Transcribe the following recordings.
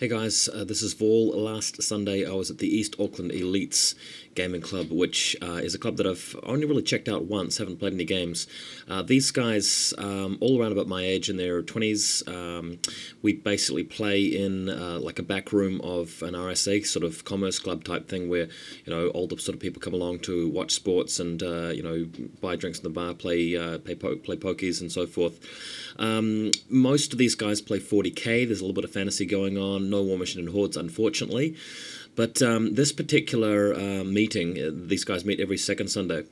Hey guys, this is Vol. Last Sunday I was at the East Auckland Elites Gaming Club, which is a club that I've only really checked out once, haven't played any games. These guys, all around about my age, in their 20s, we basically play in like a back room of an RSA sort of commerce club type thing where, older sort of people come along to watch sports and, buy drinks in the bar, play pokies and so forth. Most of these guys play 40K. There's a little bit of fantasy going on. No War Machine and Hordes, unfortunately. But this particular meeting, these guys meet every second Sunday.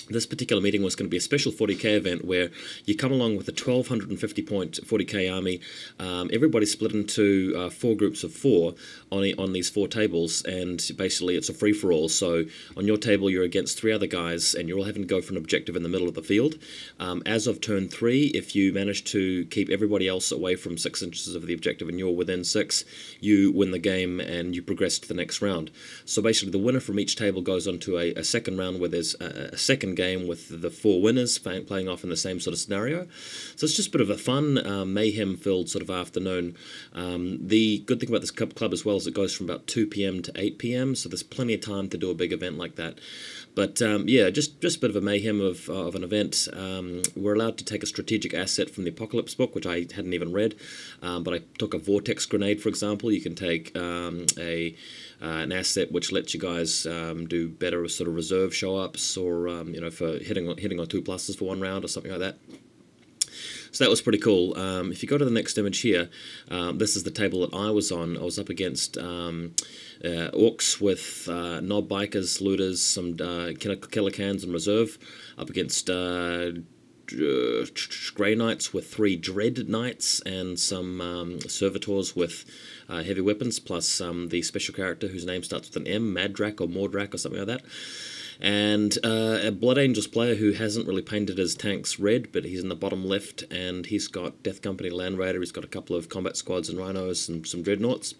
This particular meeting was going to be a special 40k event where you come along with a 1,250 point 40k army. Everybody's split into 4 groups of 4 on these 4 tables, and basically it's a free-for-all. So on your table you're against 3 other guys, and you're all having to go for an objective in the middle of the field. As of turn 3, if you manage to keep everybody else away from 6 inches of the objective and you're within 6, you win the game and you progress to the next round. So basically the winner from each table goes on to a second round where there's a second game with the 4 winners playing off in the same sort of scenario. So it's just a bit of a fun, mayhem-filled sort of afternoon. The good thing about this club as well is it goes from about 2 p.m. to 8 p.m, so there's plenty of time to do a big event like that. But yeah, just a bit of a mayhem of an event. We're allowed to take a strategic asset from the Apocalypse book, which I hadn't even read, but I took a Vortex grenade, for example. You can take an asset which lets you guys do better sort of reserve show-ups, or for hitting on 2 pluses for 1 round or something like that. So that was pretty cool. If you go to the next image here, this is the table that I was on. I was up against orcs with knob bikers, looters, some killer cans and reserve, up against Grey Knights with 3 Dread Knights and some Servitors with heavy weapons, plus the special character whose name starts with an M, Madrak or Mordrak or something like that. And a Blood Angels player who hasn't really painted his tanks red, but he's in the bottom left, and he's got Death Company Land Raider, he's got a couple of combat squads and rhinos and some dreadnoughts.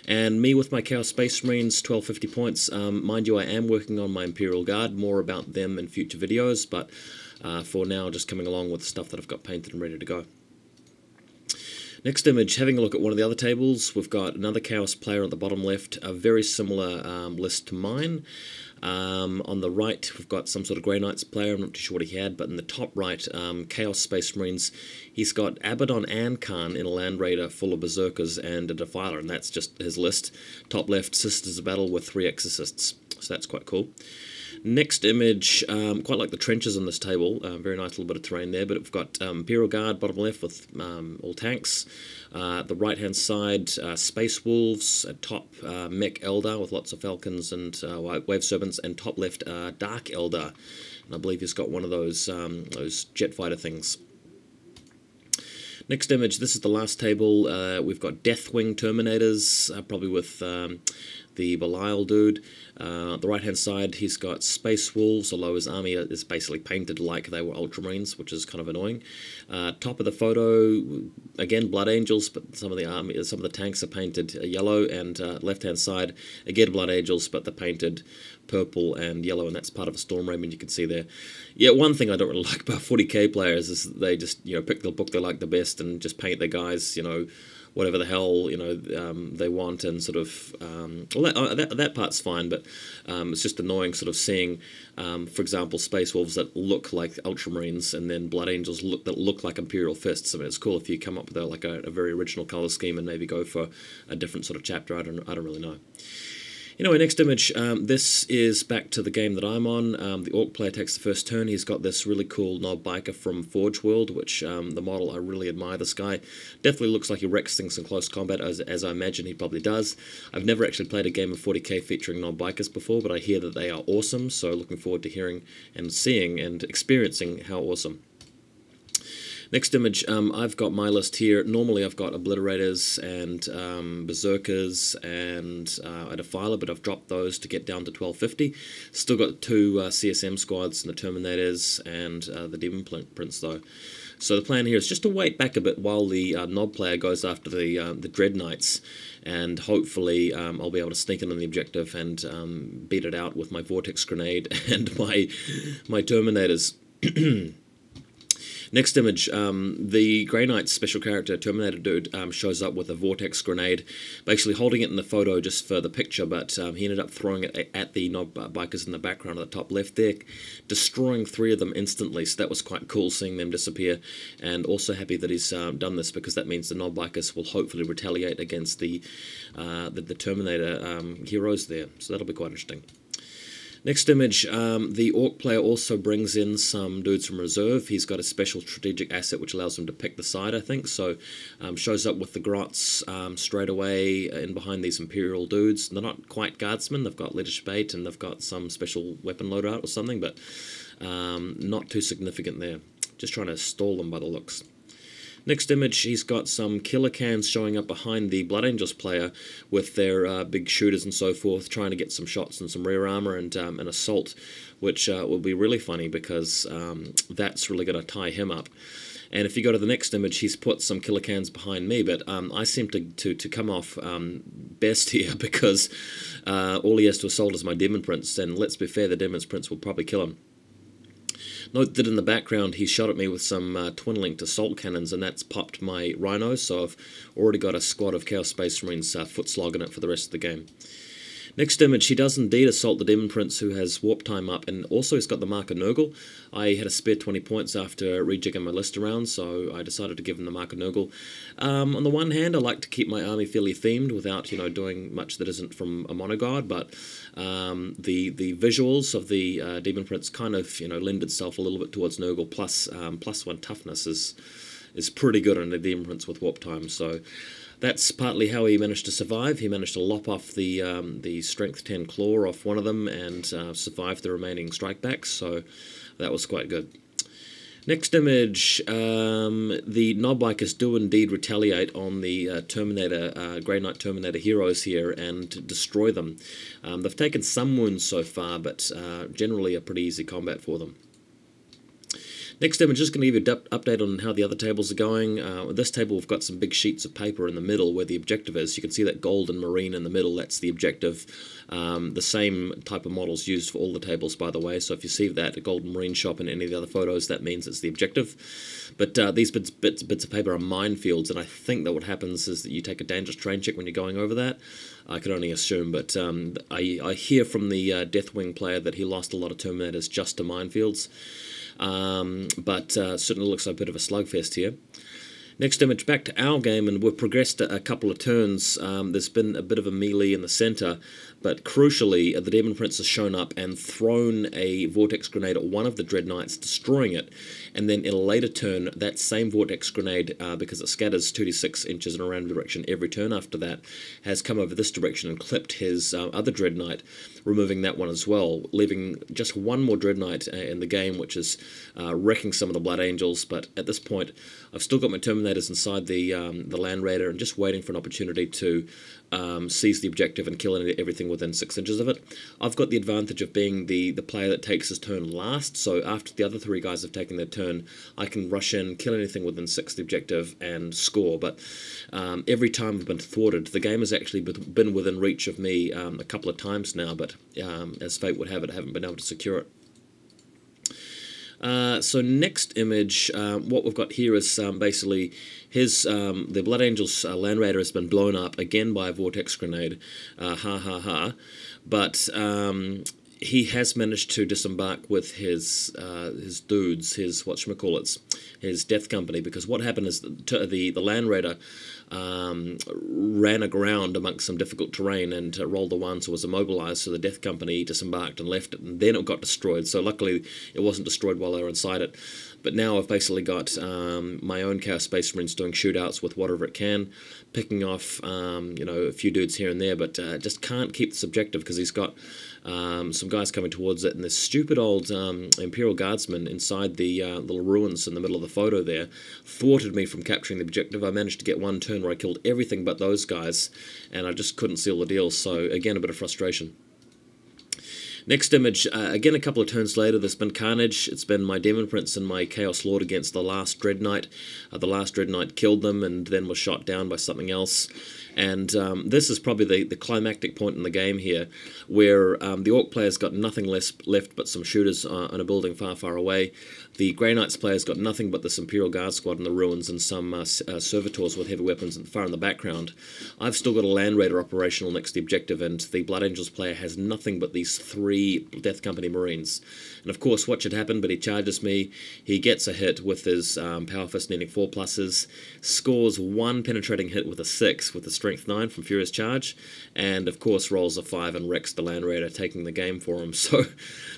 And me with my Chaos Space Marines, 1250 points. Mind you, I am working on my Imperial Guard, more about them in future videos, but for now just coming along with the stuff that I've got painted and ready to go. Next image, having a look at one of the other tables, we've got another Chaos player at the bottom left, a very similar list to mine. On the right, we've got some sort of Grey Knights player. I'm not too sure what he had, but in the top right, Chaos Space Marines, he's got Abaddon Ankan in a Land Raider full of Berserkers and a Defiler, and that's just his list. Top left, Sisters of Battle with 3 Exorcists, so that's quite cool. Next image, quite like the trenches on this table, very nice little bit of terrain there, but we've got Imperial Guard, bottom left, with all tanks. The right-hand side, Space Wolves, top Mech Eldar with lots of Falcons and Wave Serpents, and top left, Dark Eldar, and I believe he's got one of those jet fighter things. Next image, this is the last table. We've got Deathwing Terminators, probably with the Belial dude. The right-hand side, he's got Space Wolves, although his army is basically painted like they were Ultramarines, which is kind of annoying. Top of the photo, again, Blood Angels, but some of the tanks are painted yellow, and left-hand side, again, Blood Angels, but they're painted purple and yellow, and that's part of a Storm Raven you can see there. Yeah, one thing I don't really like about 40k players is they just, pick the book they like the best and just paint their guys, whatever the hell they want, and sort of that part's fine, but it's just annoying sort of seeing, for example, Space Wolves that look like Ultramarines, and then Blood Angels that look like Imperial Fists. I mean, it's cool if you come up with a very original color scheme and maybe go for a different sort of chapter. I don't really know. Anyway, next image, this is back to the game that I'm on. The Orc player takes the first turn. He's got this really cool knob biker from Forge World, which the model, I really admire this guy. Definitely looks like he wrecks things in close combat, as I imagine he probably does. I've never actually played a game of 40k featuring knob bikers before, but I hear that they are awesome, so looking forward to hearing and seeing and experiencing how awesome. Next image, I've got my list here. Normally I've got Obliterators and Berserkers and a Defiler, but I've dropped those to get down to 1250. Still got 2 CSM squads and the Terminators and the Demon Prince though. So the plan here is just to wait back a bit while the Knob player goes after the Dread Knights, and hopefully I'll be able to sneak in on the objective and beat it out with my Vortex Grenade and my Terminators. Next image, the Grey Knight's special character, Terminator Dude, shows up with a vortex grenade, basically holding it in the photo just for the picture, but he ended up throwing it at the knob bikers in the background at the top left there, destroying 3 of them instantly, so that was quite cool seeing them disappear, and also happy that he's done this, because that means the knob bikers will hopefully retaliate against the Terminator heroes there, so that'll be quite interesting. Next image, the Orc player also brings in some dudes from reserve. He's got a special strategic asset which allows him to pick the side, I think, so shows up with the Grots straight away in behind these Imperial dudes. They're not quite guardsmen, they've got leadership 8 and they've got some special weapon loadout or something, but not too significant there. Just trying to stall them by the looks. Next image, he's got some killer cans showing up behind the Blood Angels player with their big shooters and so forth, trying to get some shots and some rear armor and an assault, which will be really funny because that's really going to tie him up. And if you go to the next image, he's put some killer cans behind me, but I seem to come off best here because all he has to assault is my Demon Prince, and let's be fair, the Demon Prince will probably kill him. Note that in the background he shot at me with some twin-linked assault cannons, and that's popped my Rhino, so I've already got a squad of Chaos Space Marines foot slogging it for the rest of the game. Next image, he does indeed assault the Demon Prince, who has Warp Time up, and also he's got the Mark of Nurgle. I had a spare 20 points after rejigging my list around, so I decided to give him the Mark of Nurgle. On the one hand, I like to keep my army fairly themed without, doing much that isn't from a monogod, but the visuals of the Demon Prince kind of, lend itself a little bit towards Nurgle, plus +1 toughness is pretty good on a Demon Prince with Warp Time, so that's partly how he managed to survive. He managed to lop off the Strength 10 claw off one of them and survive the remaining strikebacks, so that was quite good. Next image, the Knob Bikers do indeed retaliate on the Grey Knight Terminator heroes here and destroy them. They've taken some wounds so far, but generally a pretty easy combat for them. Next image, just going to give you an update on how the other tables are going. With this table, we've got some big sheets of paper in the middle where the objective is. You can see that gold and marine in the middle, that's the objective. The same type of models used for all the tables, by the way, so if you see that, a gold and marine shop in any of the other photos, that means it's the objective. But these bits of paper are minefields, and I think that what happens is that you take a dangerous terrain check when you're going over that. I can only assume, but I hear from the Deathwing player that he lost a lot of Terminators just to minefields. But certainly looks like a bit of a slugfest here. Next image, back to our game, and we've progressed a couple of turns. There's been a bit of a melee in the centre, but crucially, the Demon Prince has shown up and thrown a Vortex Grenade at one of the Dread Knights, destroying it, and then in a later turn, that same Vortex Grenade, because it scatters 2d6 inches in a random direction every turn after that, has come over this direction and clipped his other Dread Knight, removing that one as well, leaving just one more Dread Knight in the game, which is wrecking some of the Blood Angels, but at this point, I've still got my Terminators inside the Land Raider and just waiting for an opportunity to seize the objective and kill everything within 6 inches of it. I've got the advantage of being the player that takes his turn last, so after the other 3 guys have taken their turn, I can rush in, kill anything within 6 of the objective, and score. But every time I've been thwarted, the game has actually been within reach of me a couple of times now, but as fate would have it, I haven't been able to secure it. So next image, what we've got here is basically the Blood Angels Land Raider has been blown up again by a Vortex Grenade, but he has managed to disembark with his dudes, his whatchamacallits, his Death Company, because what happened is the Land Raider ran aground amongst some difficult terrain and rolled a 1, so was immobilized, so the Death Company disembarked and left it, and then it got destroyed, so luckily it wasn't destroyed while they were inside it. But now I've basically got my own Chaos Space Marines doing shootouts with whatever it can, picking off a few dudes here and there, but just can't keep this objective because he's got some guys coming towards it, and this stupid old Imperial Guardsman inside the little ruins in the middle of the photo there thwarted me from capturing the objective. I managed to get one turn where I killed everything but those guys, and I just couldn't seal the deal, so again, a bit of frustration. Next image, again a couple of turns later, there's been carnage. It's been my Demon Prince and my Chaos Lord against the last Dread Knight. The last Dread Knight killed them and then was shot down by something else. And this is probably the climactic point in the game here, where the Orc player's got nothing left but some shooters on a building far, far away. The Grey Knights player's got nothing but this Imperial Guard squad in the ruins and some servitors with heavy weapons far in the background. I've still got a Land Raider operational next to the objective, and the Blood Angels player has nothing but these 3 Death Company Marines. And of course, what should happen? But he charges me, he gets a hit with his Power Fist needing 4 pluses, scores 1 penetrating hit with a 6 with a Strength 9 from Furious Charge, and of course rolls a 5 and wrecks the Land Raider, taking the game for him. So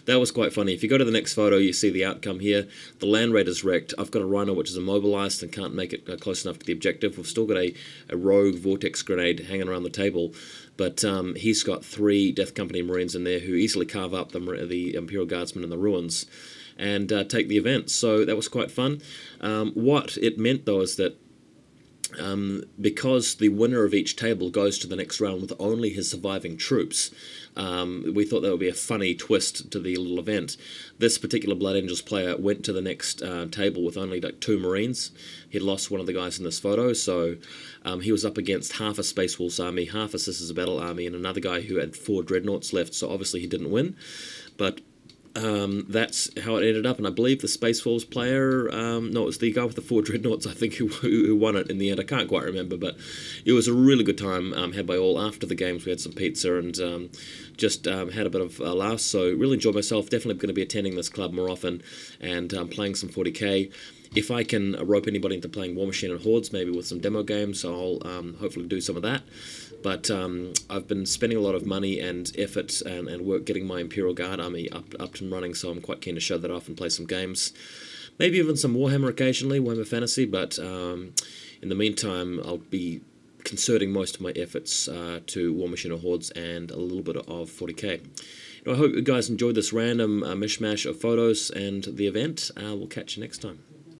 that was quite funny. If you go to the next photo, you see the outcome here. The Land Raider's wrecked. I've got a Rhino which is immobilized and can't make it close enough to the objective. We've still got a rogue Vortex grenade hanging around the table, but he's got 3 Death Company Marines in there who easily carve up the Imperial Guardsmen in the ruins and take the event. So that was quite fun. What it meant, though, is that because the winner of each table goes to the next round with only his surviving troops, we thought that would be a funny twist to the little event. This particular Blood Angels player went to the next table with only like 2 Marines. He'd lost one of the guys in this photo, so he was up against half a Space Wolves army, half a Sisters of Battle army, and another guy who had 4 Dreadnoughts left, so obviously he didn't win. But that's how it ended up, and I believe the Space Wolves player, no, it was the guy with the 4 Dreadnoughts, I think, who won it in the end. I can't quite remember, but it was a really good time had by all. After the games, we had some pizza and just had a bit of a laugh, so really enjoyed myself. Definitely going to be attending this club more often and playing some 40k. If I can rope anybody into playing War Machine and Hordes, maybe with some demo games, so I'll hopefully do some of that. But I've been spending a lot of money and effort and work getting my Imperial Guard army up and running, so I'm quite keen to show that off and play some games. Maybe even some Warhammer occasionally, Warhammer Fantasy, but in the meantime I'll be concerting most of my efforts to War Machine or Hordes and a little bit of 40k. I hope you guys enjoyed this random mishmash of photos and the event. We'll catch you next time.